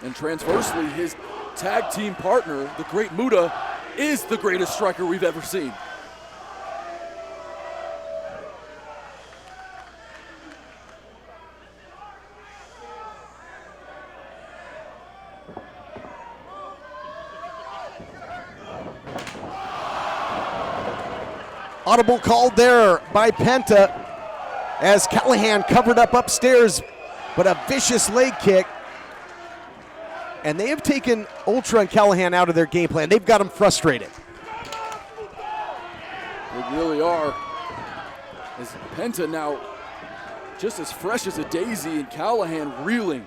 Speaker 4: And transversely, his tag team partner, the Great Muta, is the greatest striker we've ever seen.
Speaker 3: Audible called there by Penta as Callihan covered up upstairs, but a vicious leg kick. And they have taken Ultra and Callihan out of their game plan. They've got them frustrated.
Speaker 4: They really are. As Penta now just as fresh as a daisy and Callihan reeling.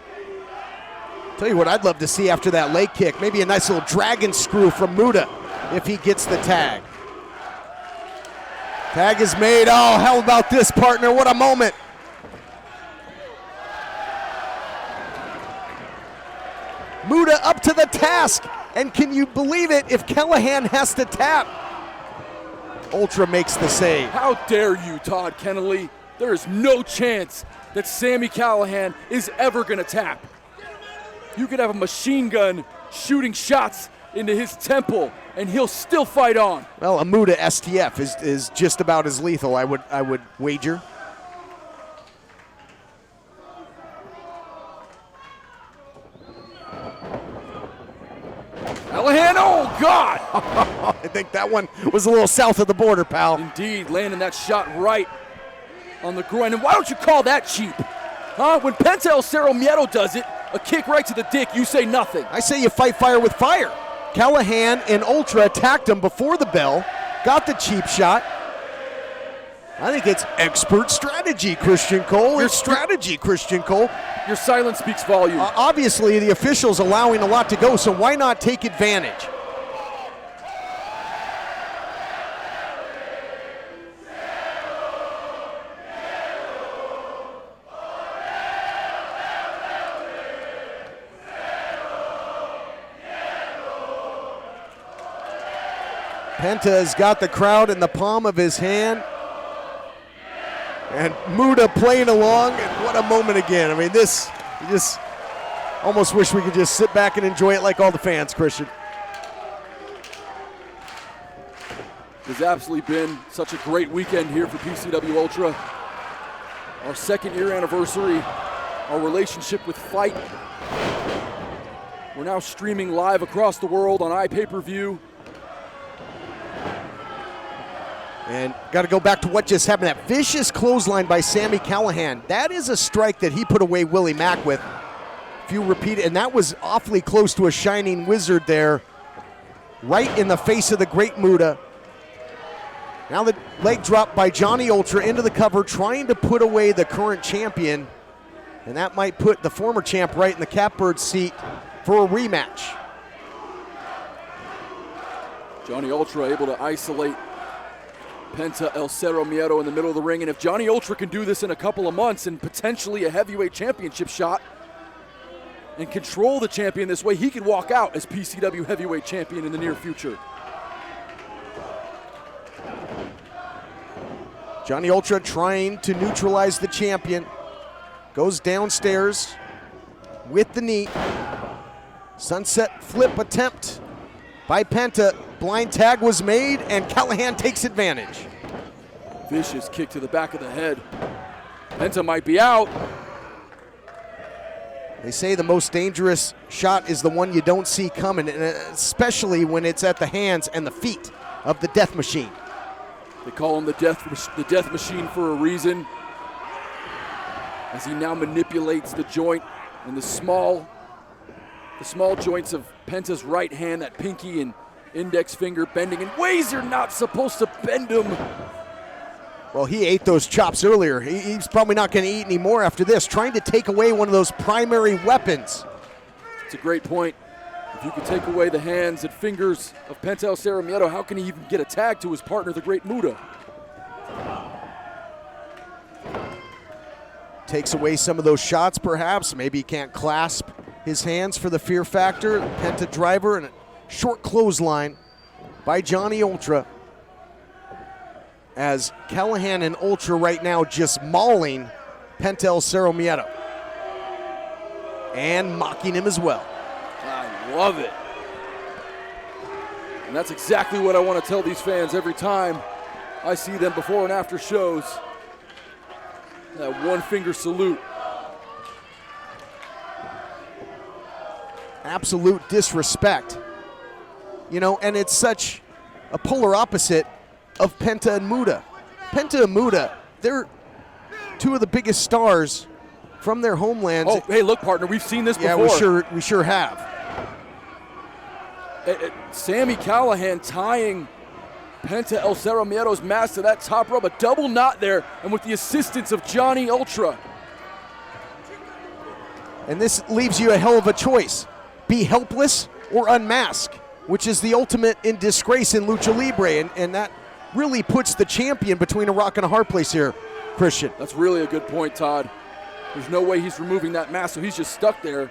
Speaker 3: Tell you what I'd love to see after that leg kick. Maybe a nice little dragon screw from Muta if he gets the tag. Tag is made. Oh, how about this, partner? What a moment. Muta up to the task. And can you believe it if Callihan has to tap? Ultra makes the save.
Speaker 4: How dare you, Todd Keneley? There is no chance that Sami Callihan is ever going to tap. You could have a machine gun shooting shots into his temple, and he'll still fight on.
Speaker 3: Well, a Muta STF is just about as lethal, I would wager.
Speaker 4: Callihan, oh God!
Speaker 3: I think that one was a little south of the border, pal.
Speaker 4: Indeed, landing that shot right on the groin. And why don't you call that cheap? Huh? When Penta el Zero M does it, a kick right to the dick, you say nothing.
Speaker 3: I say you fight fire with fire. Callihan and Ultra attacked him before the bell, got the cheap shot. I think it's expert strategy, Christian Cole. It's strategy, Christian Cole.
Speaker 4: Your silence speaks volume.
Speaker 3: Obviously, the official's allowing a lot to go, so why not take advantage? Penta has got the crowd in the palm of his hand. And Muta playing along, and what a moment again. I mean, this, you just almost wish we could just sit back and enjoy it like all the fans, Christian.
Speaker 4: It's absolutely been such a great weekend here for PCW Ultra. Our second year anniversary, our relationship with Fight. We're now streaming live across the world on iPay-per-view.
Speaker 3: And got to go back to what just happened. That vicious clothesline by Sami Callihan. That is a strike that he put away Willie Mack with. If you repeat it, and that was awfully close to a shining wizard there. Right in the face of the Great Muta. Now the leg drop by Johnny Ultra into the cover, trying to put away the current champion. And that might put the former champ right in the catbird seat for a rematch.
Speaker 4: Johnny Ultra able to isolate Penta el Zero M in the middle of the ring. And if Johnny Ultra can do this in a couple of months and potentially a heavyweight championship shot and control the champion this way, he could walk out as PCW heavyweight champion in the near future.
Speaker 3: Johnny Ultra trying to neutralize the champion. Goes downstairs with the knee. Sunset flip attempt by Penta. Blind tag was made, and Callihan takes advantage.
Speaker 4: Vicious kick to the back of the head. Penta might be out.
Speaker 3: They say the most dangerous shot is the one you don't see coming, and especially when it's at the hands and the feet of the Death Machine.
Speaker 4: They call him the death machine for a reason, as he now manipulates the joint and the small joints of Penta's right hand, that pinky and index finger bending in ways you're not supposed to bend them.
Speaker 3: Well, he ate those chops earlier. He's probably not going to eat any more after this, trying to take away one of those primary weapons.
Speaker 4: It's a great point. If you could take away the hands and fingers of Penta el Zero M, how can he even get a tag to his partner, the Great Muta?
Speaker 3: Takes away some of those shots, perhaps. Maybe he can't clasp his hands for the fear factor. Penta driver and a short clothesline by Johnny Ultra. As Callihan and Ultra right now just mauling Penta el Zero M and mocking him as well.
Speaker 4: I love it. And that's exactly what I want to tell these fans every time I see them before and after shows. That one finger salute.
Speaker 3: Absolute disrespect. And it's such a polar opposite of Penta and Muta. Penta and Muta, they're two of the biggest stars from their homelands.
Speaker 4: Oh, hey, look, partner, we've seen this before.
Speaker 3: Yeah, we sure have.
Speaker 4: Sami Callihan tying Penta el Zero M's mask to that top rope, a double knot there, and with the assistance of Johnny Ultra.
Speaker 3: And this leaves you a hell of a choice. Be helpless or unmask, which is the ultimate in disgrace in Lucha Libre, and that really puts the champion between a rock and a hard place here, Christian.
Speaker 4: That's really a good point, Todd. There's no way he's removing that mask, so he's just stuck there.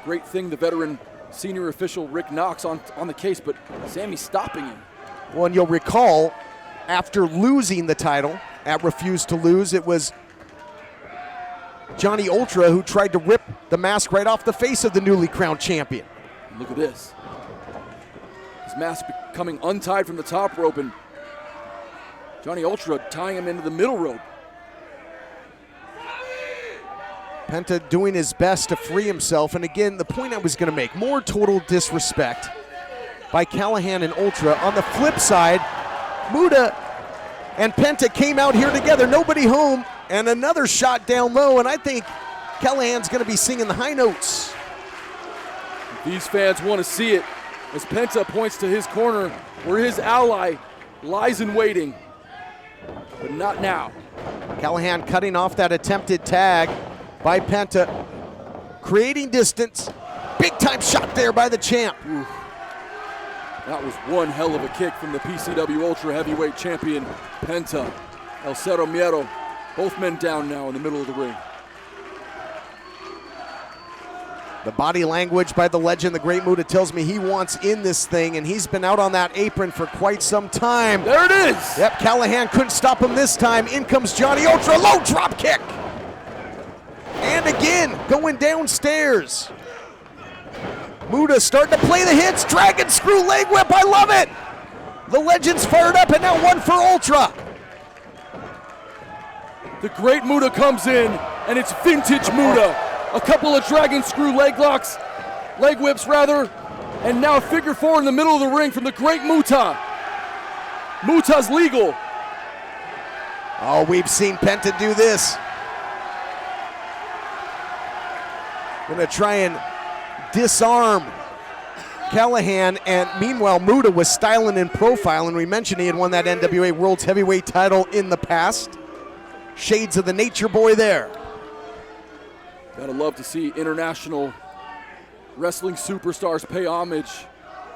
Speaker 4: Great thing the veteran senior official Rick Knox on the case, but Sami's stopping him.
Speaker 3: Well, and you'll recall, after losing the title at Refuse to Lose, it was Johnny Ultra who tried to rip the mask right off the face of the newly crowned champion.
Speaker 4: Look at this. His mask becoming untied from the top rope, and Johnny Ultra tying him into the middle rope.
Speaker 3: Penta doing his best to free himself, and again, the point I was going to make, more total disrespect by Callihan and Ultra. On the flip side, Muta and Penta came out here together, nobody home, and another shot down low, and I think Callihan's going to be singing the high notes.
Speaker 4: These fans want to see it, as Penta points to his corner where his ally lies in waiting, but not now.
Speaker 3: Callihan cutting off that attempted tag by Penta, creating distance. Big time shot there by the champ.
Speaker 4: Oof. That was one hell of a kick from the PCW Ultra Heavyweight Champion, Penta el Zero M. Both men down now in the middle of the ring.
Speaker 3: The body language by the legend, the Great Muta, tells me he wants in this thing, and he's been out on that apron for quite some time.
Speaker 4: There it is!
Speaker 3: Yep, Callihan couldn't stop him this time. In comes Johnny Ultra, low drop kick! And again, going downstairs. Muta starting to play the hits, dragon screw leg whip, I love it! The legend's fired up, and now one for Ultra.
Speaker 4: The Great Muta comes in, and it's vintage Muta. A couple of dragon screw leg whips rather, and now a figure four in the middle of the ring from the Great Muta. Muta's legal.
Speaker 3: Oh, we've seen Penta do this. Gonna try and disarm Callihan, and meanwhile Muta was styling and profiling. We mentioned he had won that NWA World's Heavyweight title in the past. Shades of the Nature Boy there.
Speaker 4: Gotta love to see international wrestling superstars pay homage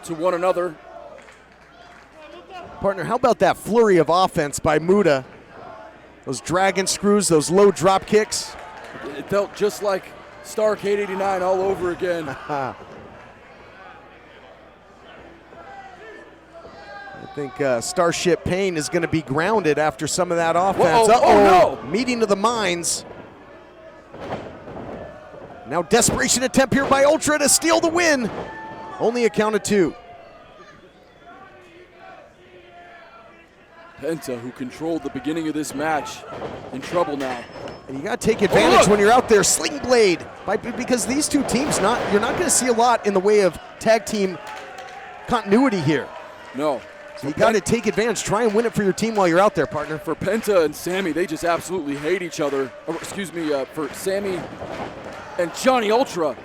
Speaker 4: to one another.
Speaker 3: Partner, how about that flurry of offense by Muta? Those dragon screws, those low drop kicks.
Speaker 4: It felt just like Starrcade 89 all over again.
Speaker 3: I think Starship Pain is going to be grounded after some of that offense.
Speaker 4: Uh-oh. Oh, no.
Speaker 3: Meeting of the minds. Now desperation attempt here by Ultra to steal the win. Only a count of two.
Speaker 4: Penta, who controlled the beginning of this match, in trouble now.
Speaker 3: And you got to take advantage when you're out there. Sling Blade, because these two teams, you're not going to see a lot in the way of tag team continuity here.
Speaker 4: No,
Speaker 3: So you got to take advantage. Try and win it for your team while you're out there, partner.
Speaker 4: For Penta and Sami, they just absolutely hate each other. Or, excuse me, for Sami and Johnny Ultra.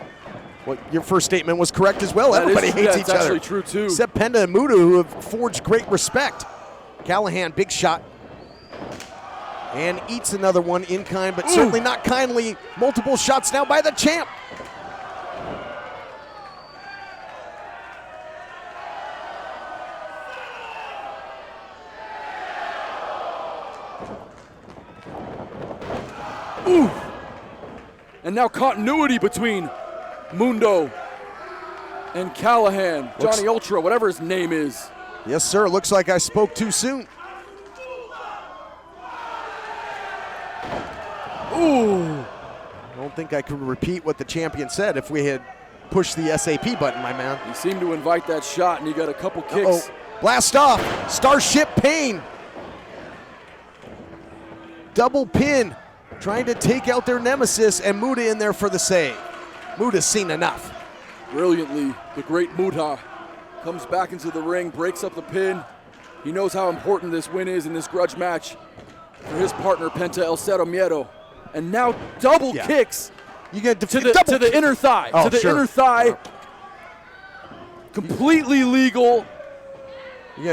Speaker 3: Well, your first statement was correct as well. Everybody hates each other.
Speaker 4: That's actually true, too.
Speaker 3: Except Penta and Muta, who have forged great respect. Callihan, big shot. And eats another one in kind, but certainly not kindly. Multiple shots now by the champ.
Speaker 4: Ooh. And now continuity between Mundo and Callihan, Johnny Ultra, whatever his name is.
Speaker 3: Yes, sir. Looks like I spoke too soon.
Speaker 4: Ooh.
Speaker 3: I don't think I could repeat what the champion said if we had pushed the SAP button, my man.
Speaker 4: You seem to invite that shot, and you got a couple kicks.
Speaker 3: Uh-oh. Blast off. Starship Pain. Double pin. Trying to take out their nemesis, and Muta in there for the save. Muta's seen enough.
Speaker 4: Brilliantly, the Great Muta comes back into the ring, breaks up the pin. He knows how important this win is in this grudge match for his partner, Penta el Zero M. And now double kicks
Speaker 3: You get
Speaker 4: to the inner thigh.
Speaker 3: Oh,
Speaker 4: to the
Speaker 3: sure.
Speaker 4: inner thigh. Completely legal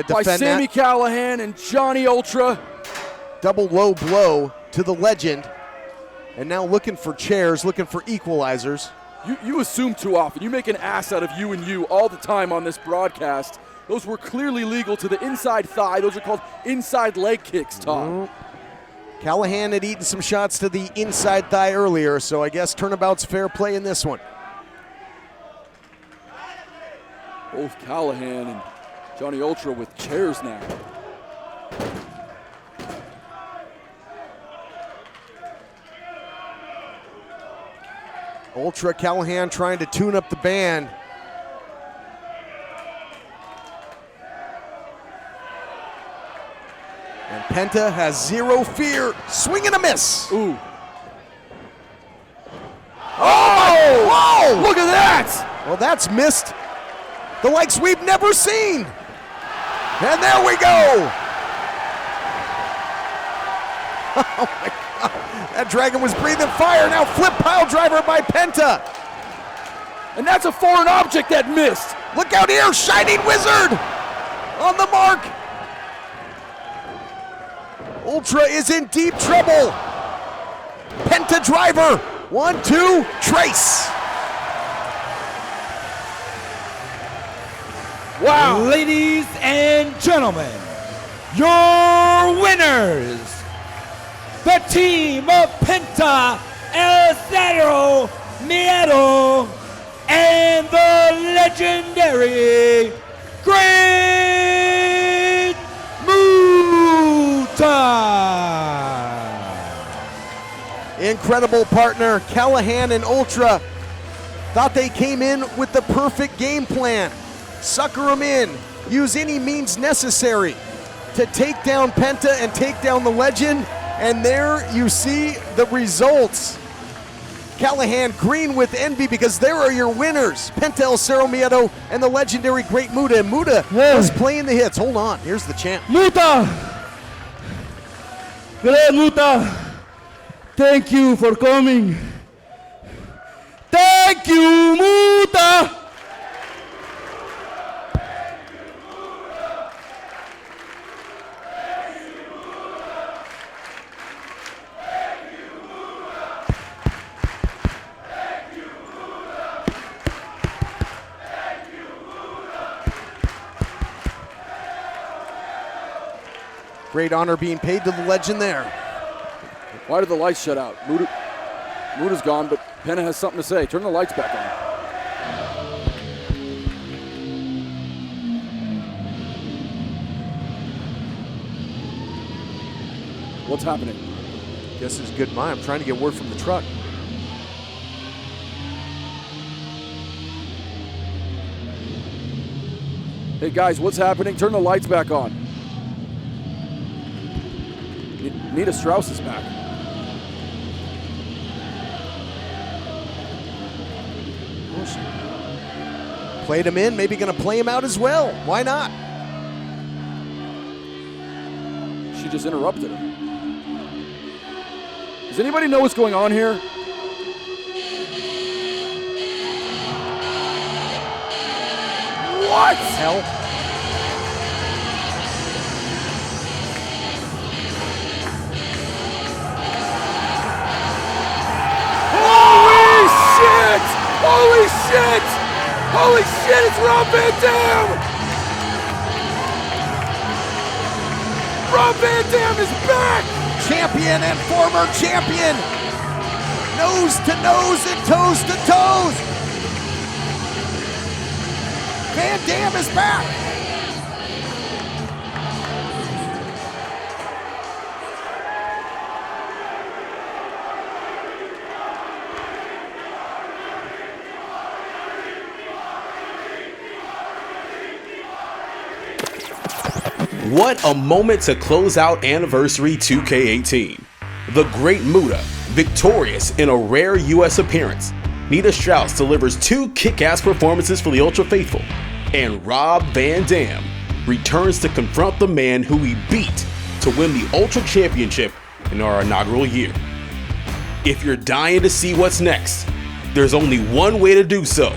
Speaker 4: by Sami Callihan and Johnny Ultra.
Speaker 3: Double low blow to the legend. And now looking for chairs, looking for equalizers.
Speaker 4: You assume too often. You make an ass out of you and you all the time on this broadcast. Those were clearly legal to the inside thigh. Those are called inside leg kicks, Todd.
Speaker 3: Callihan had eaten some shots to the inside thigh earlier, so I guess turnabout's fair play in this one.
Speaker 4: Both Callihan and Johnny Ultra with chairs now.
Speaker 3: Ultra Callihan trying to tune up the band. And Penta has zero fear. Swing and a miss.
Speaker 4: Ooh.
Speaker 3: Oh! Whoa!
Speaker 4: Look at that!
Speaker 3: Well, that's missed. The likes we've never seen. And there we go. Oh my God. That dragon was breathing fire. Now flip pile driver by Penta.
Speaker 4: And that's a foreign object that missed.
Speaker 3: Look out here, Shining Wizard on the mark. Ultra is in deep trouble. Penta driver. 1, 2, trace.
Speaker 5: Wow. Ladies and gentlemen, your winners, the team of Penta el Zero M and the legendary Great Muta.
Speaker 3: Incredible partner, Callihan and Ultra thought they came in with the perfect game plan. Sucker them in, use any means necessary to take down Penta and take down the legend, and there you see the results. Callihan green with envy because there are your winners, Penta el Zero M and the legendary Great Muta. And Muta is playing the hits. Hold on, here's the champ.
Speaker 9: Muta! Great Muta! Thank you for coming. Thank you, Muta!
Speaker 3: Great honor being paid to the legend there.
Speaker 4: Why did the lights shut out? Muta's gone, but Penta has something to say. Turn the lights back on. What's happening?
Speaker 3: Guess it's good mind. I'm trying to get word from the truck.
Speaker 4: Hey guys, what's happening? Turn the lights back on. Nita Strauss is back.
Speaker 3: Played him in, maybe gonna play him out as well. Why not?
Speaker 4: Munchie just interrupted him. Does anybody know what's going on here? What?
Speaker 3: Hell.
Speaker 4: Holy shit! Holy shit! Holy shit, it's Rob Van Dam! Rob Van Dam is back!
Speaker 3: Champion and former champion. Nose to nose and toes to toes. Van Dam is back.
Speaker 2: What a moment to close out Anniversary 2K18. The Great Muta, victorious in a rare US appearance. Nita Strauss delivers 2 kick-ass performances for the Ultra Faithful. And Rob Van Dam returns to confront the man who he beat to win the Ultra Championship in our inaugural year. If you're dying to see what's next, there's only one way to do so.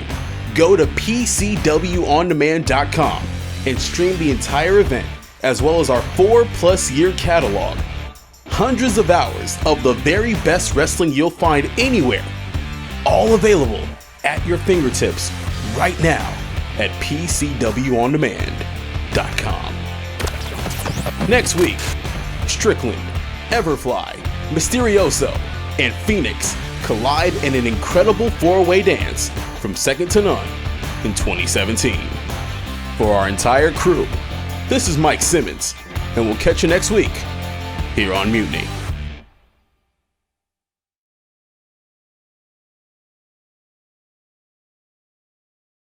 Speaker 2: Go to PCWOnDemand.com and stream the entire event, as well as our 4+ year catalog. Hundreds of hours of the very best wrestling you'll find anywhere. All available at your fingertips right now at PCWOnDemand.com. Next week, Strickland, Everfly, Mysterioso, and Phoenix collide in an incredible 4-way dance from second to none in 2017. For our entire crew, this is Mike Simmons, and we'll catch you next week here on Mutiny.